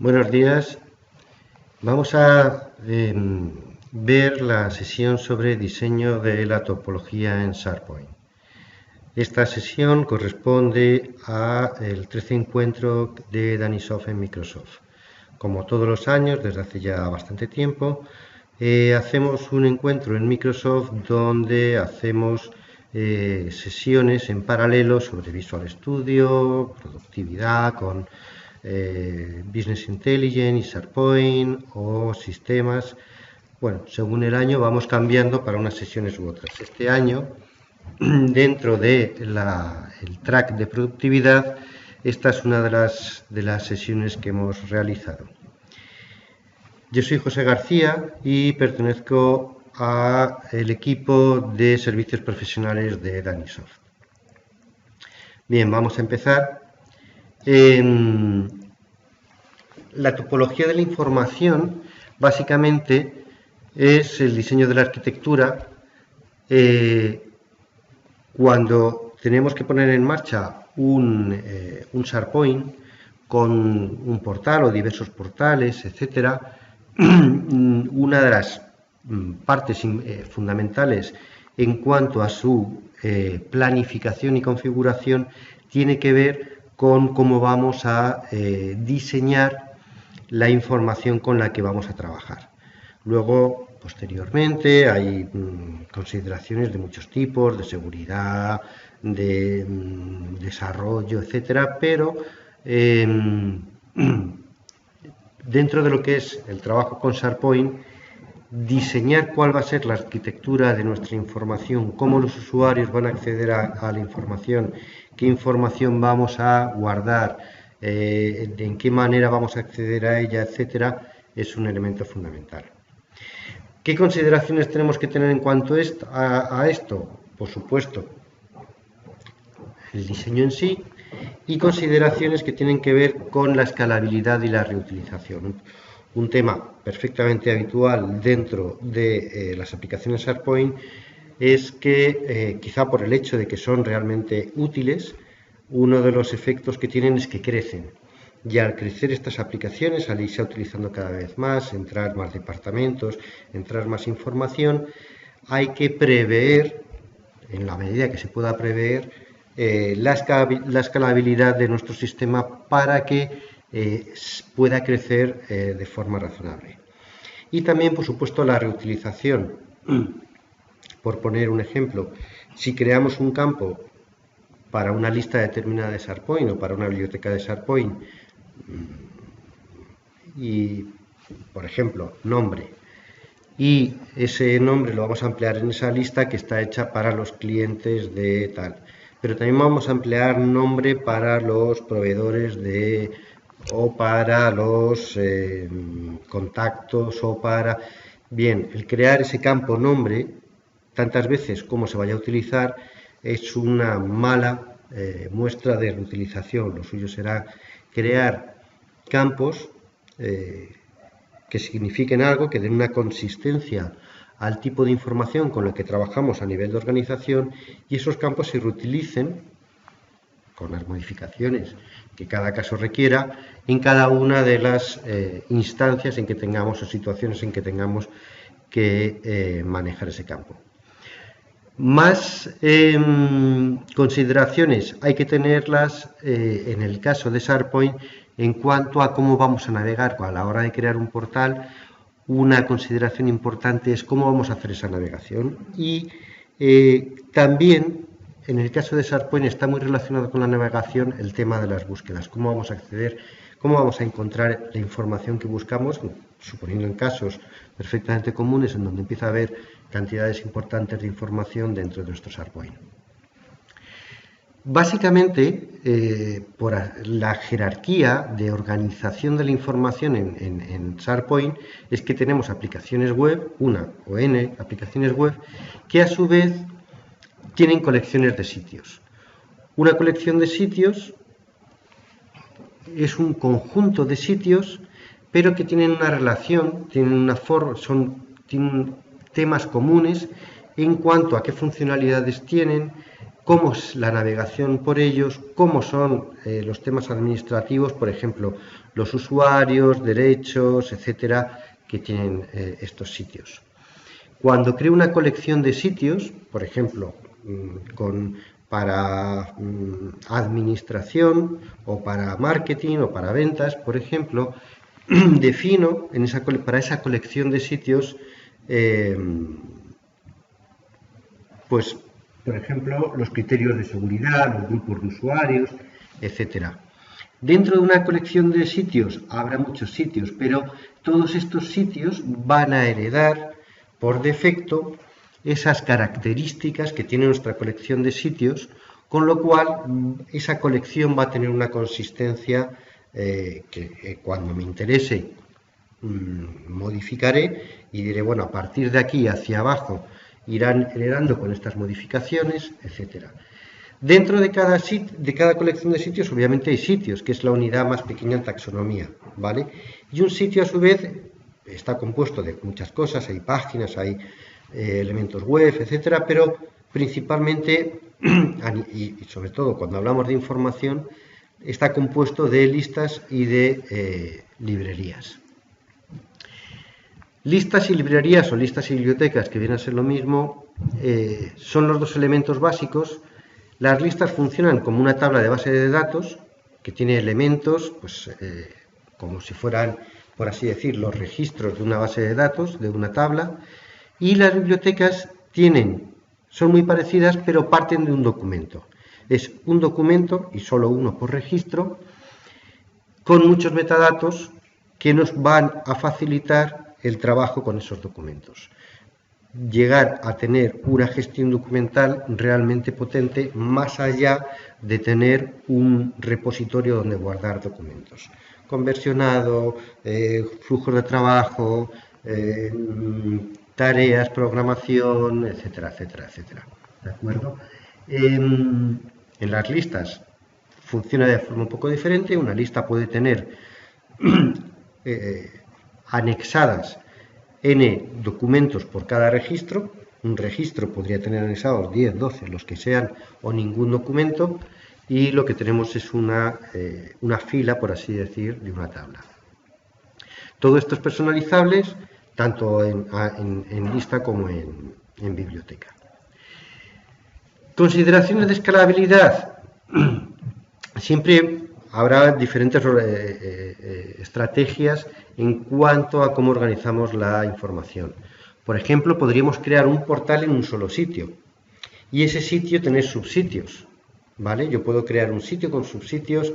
Buenos días. Vamos a ver la sesión sobre diseño de la topología en SharePoint. Esta sesión corresponde al 13 encuentro de Danisoft en Microsoft. Como todos los años, desde hace ya bastante tiempo, hacemos un encuentro en Microsoft donde hacemos sesiones en paralelo sobre Visual Studio, productividad con Business Intelligence y SharePoint o sistemas. Bueno, según el año vamos cambiando para unas sesiones u otras. Este año, dentro del track de productividad, esta es una de las sesiones que hemos realizado. Yo soy José García y pertenezco al equipo de servicios profesionales de Danisoft. Bien, vamos a empezar. La topología de la información básicamente es el diseño de la arquitectura cuando tenemos que poner en marcha un SharePoint con un portal o diversos portales, etcétera. Una de las partes fundamentales en cuanto a su planificación y configuración tiene que ver con cómo vamos a diseñar la información con la que vamos a trabajar. Luego, posteriormente, hay consideraciones de muchos tipos, de seguridad, de desarrollo, etcétera, pero dentro de lo que es el trabajo con SharePoint, diseñar cuál va a ser la arquitectura de nuestra información, cómo los usuarios van a acceder a la información, qué información vamos a guardar, en qué manera vamos a acceder a ella, etcétera, es un elemento fundamental. ¿Qué consideraciones tenemos que tener en cuanto a esto? Por supuesto, el diseño en sí y consideraciones que tienen que ver con la escalabilidad y la reutilización. Un tema perfectamente habitual dentro de las aplicaciones SharePoint es que, quizá por el hecho de que son realmente útiles, uno de los efectos que tienen es que crecen. Y al crecer estas aplicaciones, al irse utilizando cada vez más, entrar más departamentos, entrar más información, hay que prever, en la medida que se pueda prever, la escalabilidad de nuestro sistema para que pueda crecer de forma razonable. Y también, por supuesto, la reutilización. Por poner un ejemplo, si creamos un campo para una lista determinada de SharePoint o para una biblioteca de SharePoint y, por ejemplo, nombre, y ese nombre lo vamos a emplear en esa lista que está hecha para los clientes de tal, pero también vamos a emplear nombre para los proveedores o para los contactos o para... Bien, el crear ese campo nombre tantas veces como se vaya a utilizar es una mala muestra de reutilización. Lo suyo será crear campos que signifiquen algo, que den una consistencia al tipo de información con la que trabajamos a nivel de organización y esos campos se reutilicen con las modificaciones que cada caso requiera en cada una de las instancias en que tengamos o situaciones en que tengamos que manejar ese campo. Más consideraciones hay que tenerlas en el caso de SharePoint en cuanto a cómo vamos a navegar. A la hora de crear un portal, una consideración importante es cómo vamos a hacer esa navegación. Y también, en el caso de SharePoint, está muy relacionado con la navegación el tema de las búsquedas. Cómo vamos a acceder, cómo vamos a encontrar la información que buscamos, suponiendo en casos perfectamente comunes en donde empieza a haber cantidades importantes de información dentro de nuestro SharePoint. Básicamente, por la jerarquía de organización de la información en SharePoint es que tenemos aplicaciones web, una o n aplicaciones web, que a su vez tienen colecciones de sitios. Una colección de sitios es un conjunto de sitios, pero que tienen una relación, tienen temas comunes en cuanto a qué funcionalidades tienen, cómo es la navegación por ellos, cómo son los temas administrativos, por ejemplo, los usuarios, derechos, etcétera, que tienen estos sitios. Cuando creo una colección de sitios, por ejemplo, para administración o para marketing o para ventas, por ejemplo, defino para esa colección de sitios, pues, por ejemplo, los criterios de seguridad, los grupos de usuarios, etcétera. Dentro de una colección de sitios habrá muchos sitios, pero todos estos sitios van a heredar por defecto esas características que tiene nuestra colección de sitios, con lo cual esa colección va a tener una consistencia que cuando me interese modificaré y diré, bueno, a partir de aquí hacia abajo irán heredando con estas modificaciones, etcétera. Dentro de cada colección de sitios, obviamente hay sitios, que es la unidad más pequeña en taxonomía, ¿vale? Y un sitio, a su vez, está compuesto de muchas cosas, hay páginas, hay elementos web, etcétera, pero principalmente, y sobre todo cuando hablamos de información, está compuesto de listas y de librerías. Listas y librerías o listas y bibliotecas, que vienen a ser lo mismo, son los dos elementos básicos. Las listas funcionan como una tabla de base de datos que tiene elementos, pues, como si fueran, por así decir, los registros de una base de datos, de una tabla, y las bibliotecas son muy parecidas, pero parten de un documento. Es un documento, y solo uno por registro, con muchos metadatos que nos van a facilitar el trabajo con esos documentos. Llegar a tener una gestión documental realmente potente, más allá de tener un repositorio donde guardar documentos. Conversionado, flujos de trabajo, tareas, programación, etcétera, etcétera, etcétera. ¿De acuerdo? En las listas funciona de forma un poco diferente. Una lista puede tener anexadas n documentos por cada registro. Un registro podría tener anexados 10, 12, los que sean, o ningún documento, y lo que tenemos es una fila, por así decir, de una tabla. Todo esto es personalizable, tanto en lista como en biblioteca. Consideraciones de escalabilidad. Siempre habrá diferentes estrategias en cuanto a cómo organizamos la información. Por ejemplo, podríamos crear un portal en un solo sitio y ese sitio tener subsitios, ¿vale? Yo puedo crear un sitio con subsitios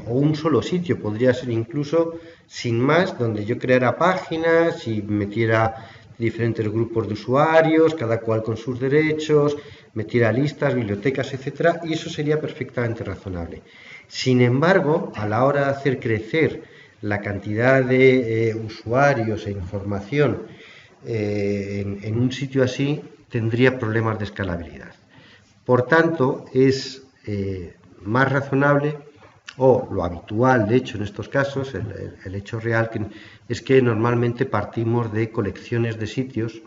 o un solo sitio, podría ser incluso sin más, donde yo creara páginas y metiera diferentes grupos de usuarios, cada cual con sus derechos, metiera listas, bibliotecas, etcétera, y eso sería perfectamente razonable. Sin embargo, a la hora de hacer crecer la cantidad de usuarios e información en un sitio así, tendría problemas de escalabilidad. Por tanto, es más razonable, o lo habitual, de hecho, en estos casos, el hecho real, es que normalmente partimos de colecciones de sitios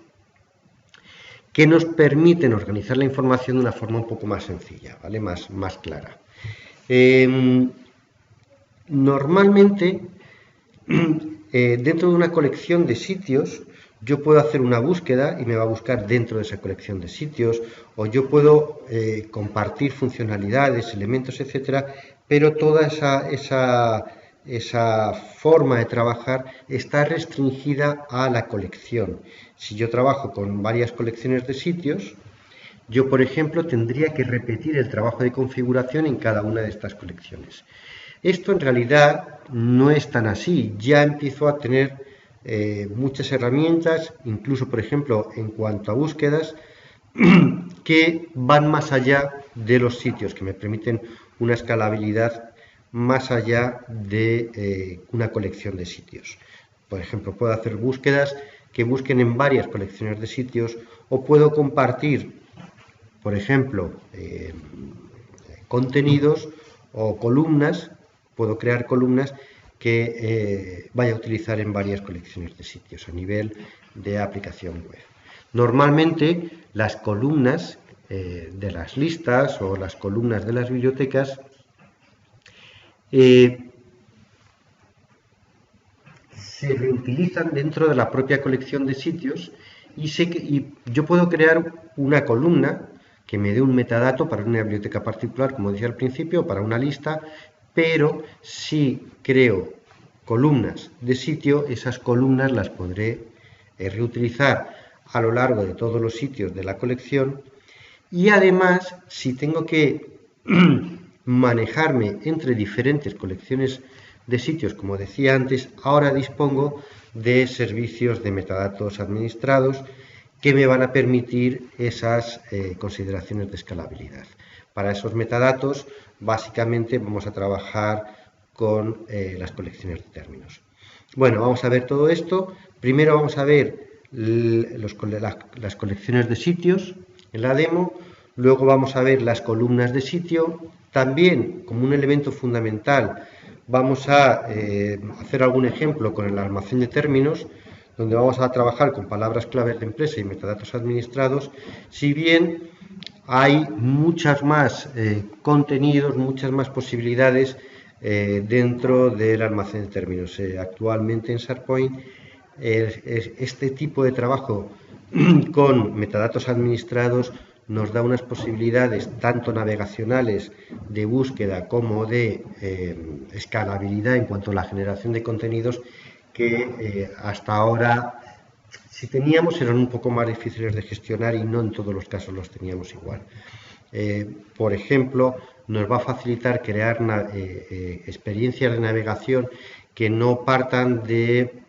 que nos permiten organizar la información de una forma un poco más sencilla, ¿vale? Más clara. Normalmente, dentro de una colección de sitios, yo puedo hacer una búsqueda y me va a buscar dentro de esa colección de sitios, o yo puedo compartir funcionalidades, elementos, etcétera, pero toda esa forma de trabajar está restringida a la colección. Si yo trabajo con varias colecciones de sitios, yo, por ejemplo, tendría que repetir el trabajo de configuración en cada una de estas colecciones. Esto en realidad no es tan así. Ya empiezo a tener muchas herramientas, incluso, por ejemplo, en cuanto a búsquedas, que van más allá de los sitios, que me permiten una escalabilidad más allá de una colección de sitios. Por ejemplo, puedo hacer búsquedas que busquen en varias colecciones de sitios, o puedo compartir, por ejemplo, contenidos o columnas. Puedo crear columnas que vaya a utilizar en varias colecciones de sitios a nivel de aplicación web. Normalmente las columnas de las listas o las columnas de las bibliotecas, se reutilizan dentro de la propia colección de sitios y yo puedo crear una columna que me dé un metadato para una biblioteca particular, como decía al principio, para una lista, pero si creo columnas de sitio, esas columnas las podré reutilizar a lo largo de todos los sitios de la colección. Y además, si tengo que manejarme entre diferentes colecciones de sitios, como decía antes, ahora dispongo de servicios de metadatos administrados que me van a permitir esas consideraciones de escalabilidad. Para esos metadatos, básicamente vamos a trabajar con las colecciones de términos. Bueno, vamos a ver todo esto. Primero vamos a ver las colecciones de sitios en la demo, luego vamos a ver las columnas de sitio. También, como un elemento fundamental, vamos a hacer algún ejemplo con el almacén de términos, donde vamos a trabajar con palabras claves de empresa y metadatos administrados, si bien hay muchas más contenidos, muchas más posibilidades dentro del almacén de términos. Actualmente en SharePoint este tipo de trabajo con metadatos administrados nos da unas posibilidades tanto navegacionales de búsqueda como de escalabilidad en cuanto a la generación de contenidos que hasta ahora, si teníamos, eran un poco más difíciles de gestionar y no en todos los casos los teníamos igual. Por ejemplo, nos va a facilitar crear experiencias de navegación que no partan de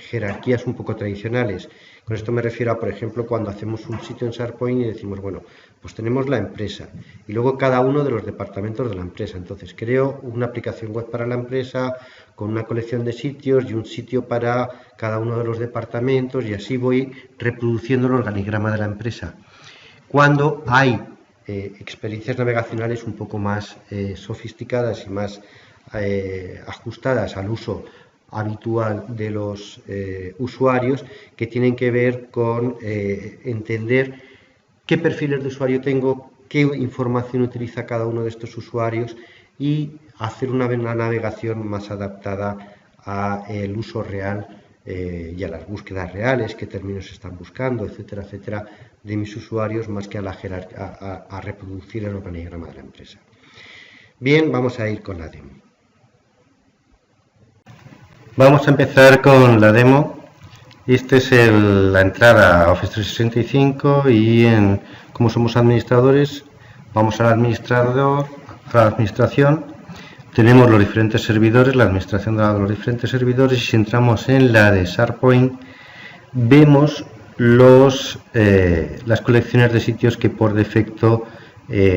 jerarquías un poco tradicionales. Con esto me refiero a, por ejemplo, cuando hacemos un sitio en SharePoint y decimos, bueno, pues tenemos la empresa y luego cada uno de los departamentos de la empresa. Entonces creo una aplicación web para la empresa con una colección de sitios y un sitio para cada uno de los departamentos y así voy reproduciendo el organigrama de la empresa. Cuando hay experiencias navegacionales un poco más sofisticadas y más ajustadas al uso habitual de los usuarios, que tienen que ver con entender qué perfiles de usuario tengo, qué información utiliza cada uno de estos usuarios y hacer una navegación más adaptada al uso real y a las búsquedas reales, qué términos están buscando, etcétera, etcétera, de mis usuarios, más que a reproducir el organigrama de la empresa. Bien, vamos a ir con la demo. Vamos a empezar con la demo. Esta es la entrada a Office 365 y como somos administradores, vamos al administrador, a la administración. Tenemos los diferentes servidores, la administración de los diferentes servidores, y si entramos en la de SharePoint, vemos las colecciones de sitios que por defecto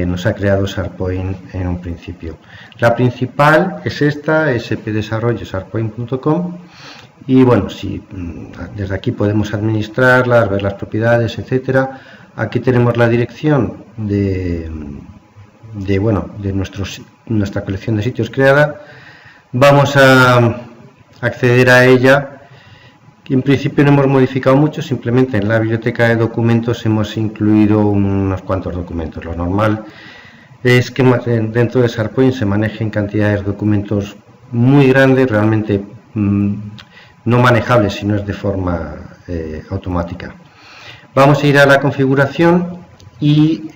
nos ha creado SharePoint en un principio. La principal es esta, spdesarrollo.sharepoint.com, y bueno, desde aquí podemos administrarlas, ver las propiedades, etcétera. Aquí tenemos la dirección de nuestra colección de sitios creada. Vamos a acceder a ella. En principio no hemos modificado mucho, simplemente en la biblioteca de documentos hemos incluido unos cuantos documentos. Lo normal es que dentro de SharePoint se manejen cantidades de documentos muy grandes, realmente no manejables si no es de forma automática. Vamos a ir a la configuración y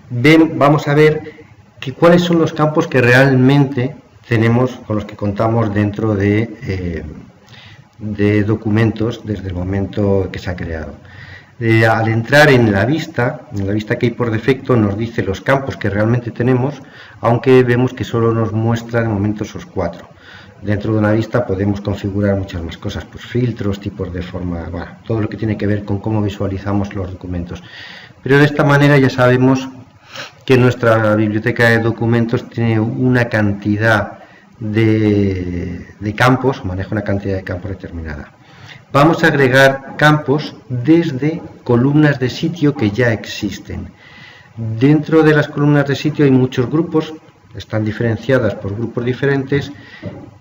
vamos a ver cuáles son los campos que realmente tenemos, con los que contamos dentro de documentos desde el momento que se ha creado. Al entrar en la vista que hay por defecto, nos dice los campos que realmente tenemos, aunque vemos que solo nos muestra de momento esos 4. Dentro de una vista podemos configurar muchas más cosas, pues filtros, tipos de forma, bueno, todo lo que tiene que ver con cómo visualizamos los documentos. Pero de esta manera ya sabemos que nuestra biblioteca de documentos tiene una cantidad de campos, maneja una cantidad de campos determinada. Vamos a agregar campos desde columnas de sitio que ya existen. Dentro de las columnas de sitio hay muchos grupos, están diferenciadas por grupos diferentes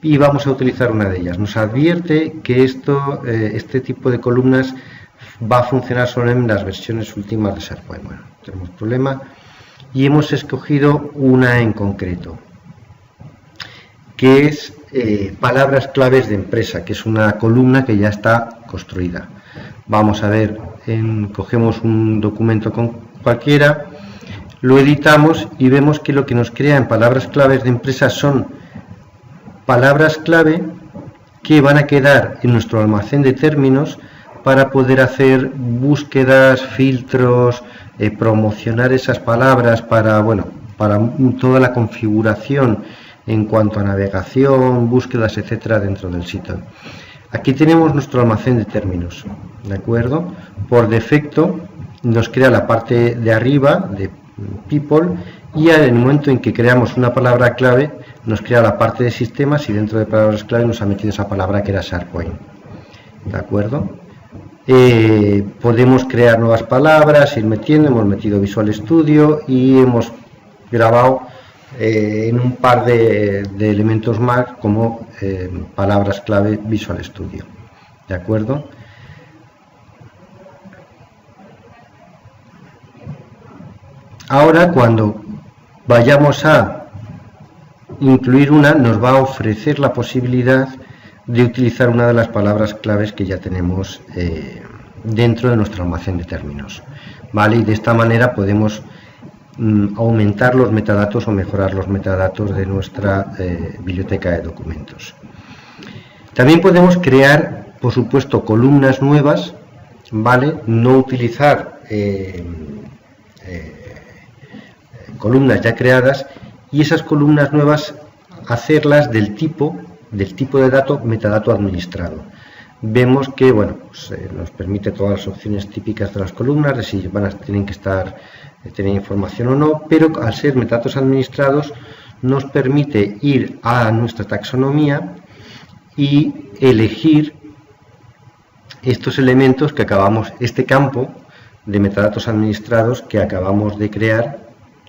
y vamos a utilizar una de ellas. Nos advierte que este tipo de columnas va a funcionar solo en las versiones últimas de SharePoint. Bueno, tenemos problema y hemos escogido una en concreto, que es palabras claves de empresa, que es una columna que ya está construida. Vamos a ver, cogemos un documento cualquiera, lo editamos y vemos que lo que nos crea en palabras claves de empresa son palabras clave que van a quedar en nuestro almacén de términos para poder hacer búsquedas, filtros, promocionar esas palabras para toda la configuración en cuanto a navegación, búsquedas, etcétera, dentro del sitio. Aquí tenemos nuestro almacén de términos, ¿de acuerdo? Por defecto nos crea la parte de arriba de People y en el momento en que creamos una palabra clave nos crea la parte de sistemas y dentro de palabras clave nos ha metido esa palabra que era SharePoint, ¿de acuerdo? Podemos crear nuevas palabras, ir metiendo, hemos metido Visual Studio y hemos grabado en un par de elementos más como palabras clave Visual Studio, ¿de acuerdo? Ahora cuando vayamos a incluir una, nos va a ofrecer la posibilidad de utilizar una de las palabras claves que ya tenemos dentro de nuestro almacén de términos, ¿vale? Y de esta manera podemos aumentar los metadatos o mejorar los metadatos de nuestra biblioteca de documentos. También podemos crear, por supuesto, columnas nuevas, ¿vale? No utilizar columnas ya creadas y esas columnas nuevas hacerlas del tipo de dato metadato administrado. Vemos que nos permite todas las opciones típicas de las columnas, de si tienen que tener información o no, pero al ser metadatos administrados nos permite ir a nuestra taxonomía y elegir estos elementos que este campo de metadatos administrados que acabamos de crear,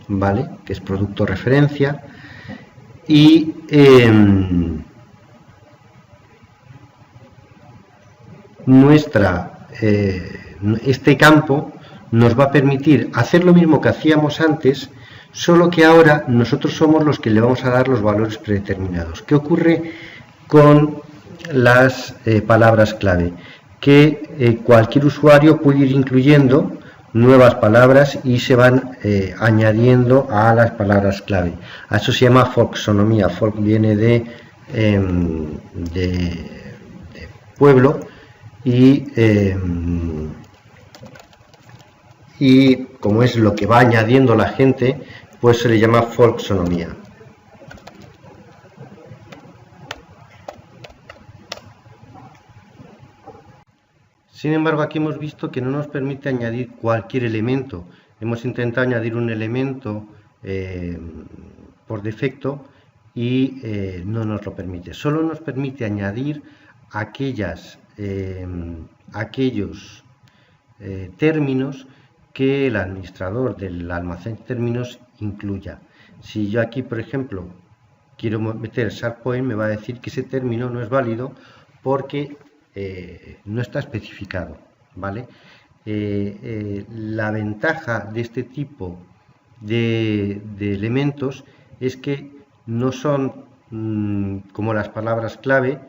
¿vale? Que es producto referencia y este campo nos va a permitir hacer lo mismo que hacíamos antes, solo que ahora nosotros somos los que le vamos a dar los valores predeterminados. ¿Qué ocurre con las palabras clave? Que cualquier usuario puede ir incluyendo nuevas palabras y se van añadiendo a las palabras clave. A eso se llama folksonomía. Folk viene de pueblo y como es lo que va añadiendo la gente, pues se le llama folksonomía. Sin embargo, aquí hemos visto que no nos permite añadir cualquier elemento. Hemos intentado añadir un elemento por defecto y no nos lo permite. Solo nos permite añadir aquellos términos que el administrador del almacén de términos incluya. Si yo aquí, por ejemplo, quiero meter SharePoint, me va a decir que ese término no es válido porque no está especificado, ¿vale? La ventaja de este tipo de elementos es que no son como las palabras clave,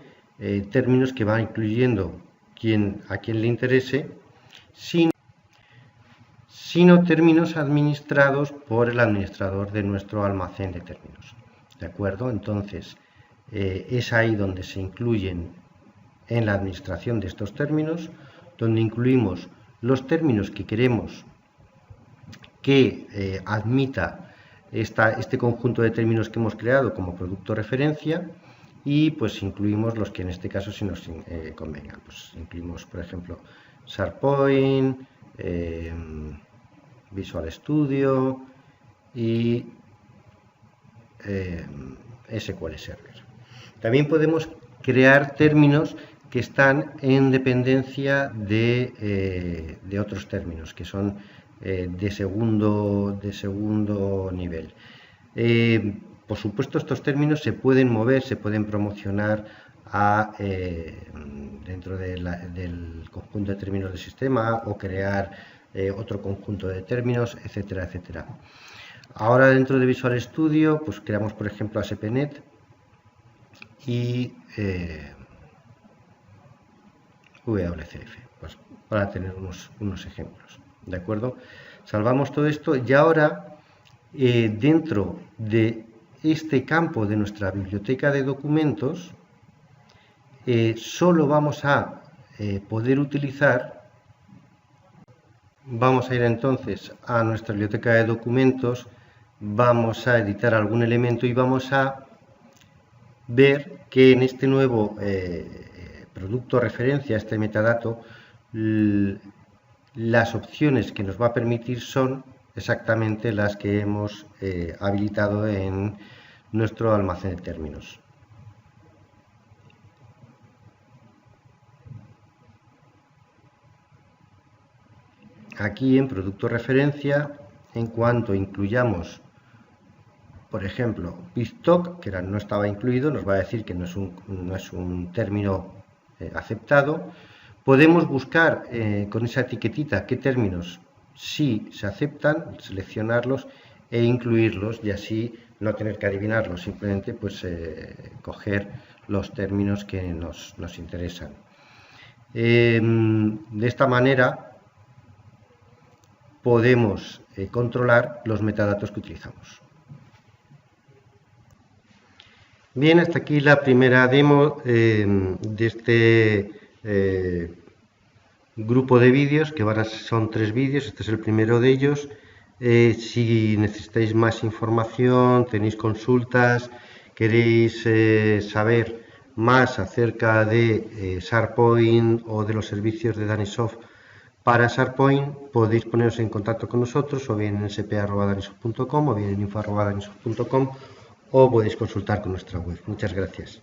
términos que va incluyendo a quien le interese, sino términos administrados por el administrador de nuestro almacén de términos, ¿de acuerdo? Entonces, es ahí donde se incluyen en la administración de estos términos, donde incluimos los términos que queremos que admita este conjunto de términos que hemos creado como producto referencia y pues incluimos los que en este caso sí nos convengan. Pues incluimos, por ejemplo, SharePoint, Visual Studio y SQL Server. También podemos crear términos que están en dependencia de otros términos, que son de segundo nivel. Por supuesto, estos términos se pueden mover, se pueden promocionar dentro del conjunto de términos del sistema o crear otro conjunto de términos, etcétera, etcétera. Ahora dentro de Visual Studio pues creamos por ejemplo ASP.NET y WCF, pues, para tener unos ejemplos, ¿de acuerdo? Salvamos todo esto y ahora dentro de este campo de nuestra biblioteca de documentos solo vamos a poder utilizar, vamos a ir entonces a nuestra biblioteca de documentos, vamos a editar algún elemento y vamos a ver que en este nuevo producto referencia, este metadato, las opciones que nos va a permitir son exactamente las que hemos habilitado en nuestro almacén de términos. Aquí en producto referencia, en cuanto incluyamos, por ejemplo, BizTalk, que no estaba incluido, nos va a decir que no es un término aceptado. Podemos buscar con esa etiquetita qué términos sí se aceptan, seleccionarlos e incluirlos y así no tener que adivinarlos, simplemente pues coger los términos que nos interesan. De esta manera podemos controlar los metadatos que utilizamos. Bien, hasta aquí la primera demo de este grupo de vídeos, que ahora son 3 vídeos, este es el primero de ellos. Si necesitáis más información, tenéis consultas, queréis saber más acerca de SharePoint o de los servicios de Danisoft para SharePoint, podéis poneros en contacto con nosotros, o bien en sp@danisoft.com o bien en info@danisoft.com, o podéis consultar con nuestra web. Muchas gracias.